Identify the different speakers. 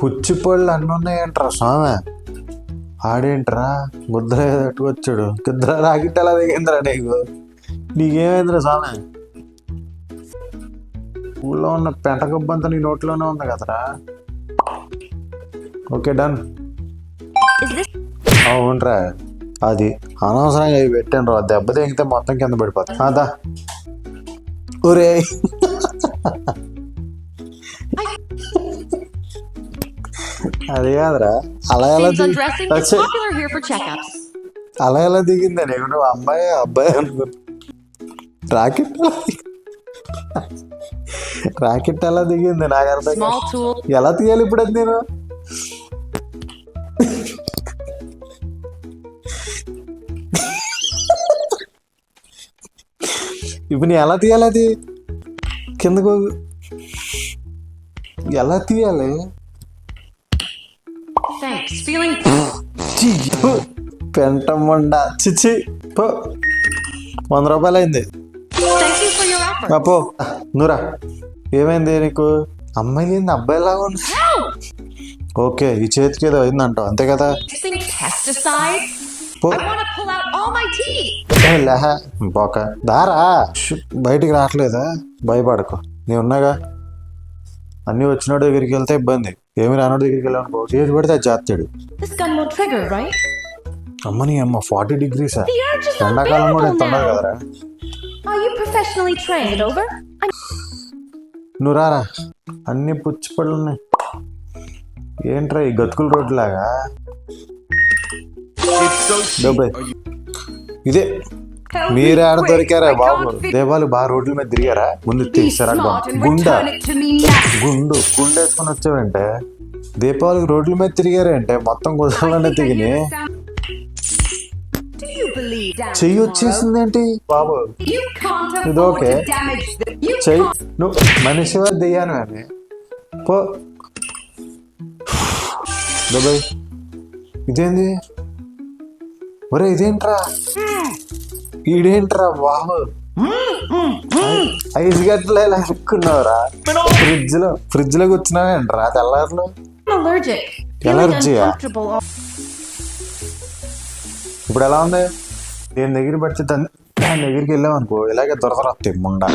Speaker 1: పుచ్చిపళ్ళు అన్నీ ఉన్నాయంట్రా స్వామి. ఆడేంట్రా ముద్ర తట్టు వచ్చాడు. కిద్ర రాకెట్ ఎలా దిగిందిరా నీకు? నీకేమైందిరా స్వామి? ఊళ్ళో ఉన్న పెంట గొబ్బంతా నీ నోట్లోనే ఉంది కదరా. Okay done. అవునరా, అది అనవసరంగా అవి పెట్టాను రా. దెబ్బ తెగితే మొత్తం కింద పడిపోతుంది. అదా ఒరే అది కాదురా, అలా ఎలా అలా ఎలా దిగిందా నీకు? నువ్వు అమ్మాయి అబ్బాయి అనుకో. రాకెట్ ఎలా దిగింది నాకు అర్థం కాదు. ఎలా తీయాలి ఇప్పుడు అది నేను? ఇప్పుడు నేను ఎలా తీయాలి అది కిందకు? ఎలా తీయాలి? పెంటమ్మండ చిచ్చి పో. 100 రూపాయలు అయింది. పో నువ్వురా. ఏమైంది నీకు? అమ్మాయి ఏంది అబ్బాయిలాగా ఉంది? ఓకే, ఈ చేతికి ఏదో అయిందంటావు అంతే కదా. పోక దారా. బయటికి రావట్లేదా? భయపడకు, నేను ఉన్నాగా. అన్నీ వచ్చినోడి దగ్గరికి వెళ్తే ఇబ్బంది, ఏమి రానోడి దగ్గరికి వెళ్ళాను ఏది పడితే అది చేస్తాడు. అమ్మని అమ్మ 40 degrees ఎండాకాలం కూడా ఎంత ఉండదు కదరా. నువ్వు రారా. అన్ని పుచ్చిపళ్ళు ఉన్నాయి. ఏంట్రా ఈ గతుకుల రోడ్డు లాగా? ఇదే మీరు ఆడ దొరికారా బాబు? దేవాలు బాగా రోడ్ల మీద తిరిగారా? ముందు తీసారా? గుండు వేసుకొని వచ్చావంటే దీపావళికి రోడ్ల మీద తిరిగారంటే మొత్తం గుజరాలోనే దిగిని చెయ్యి వచ్చేసింది ఏంటి బాబు? ఇది ఓకే, చెయ్యి నువ్వు మనిషివా దెయ్యాను అని పో. దుబాయ్ ఇదేంది? ఒరే ఇదేంట్రా? ఈడేంట్రా బాబు? ఐస్ గట్ల ఎలా అనుకున్నావురా? ఫ్రిడ్జ్ లో కూర్చున్నావేంట్రా తెల్లారులో? ఎలర్జీయా? ఇప్పుడు ఎలా ఉంది? దేని దగ్గర పడితే దాని దగ్గరికి వెళ్ళావు అనుకో, ఇలాగే దొరదరొస్తాయి ముండా.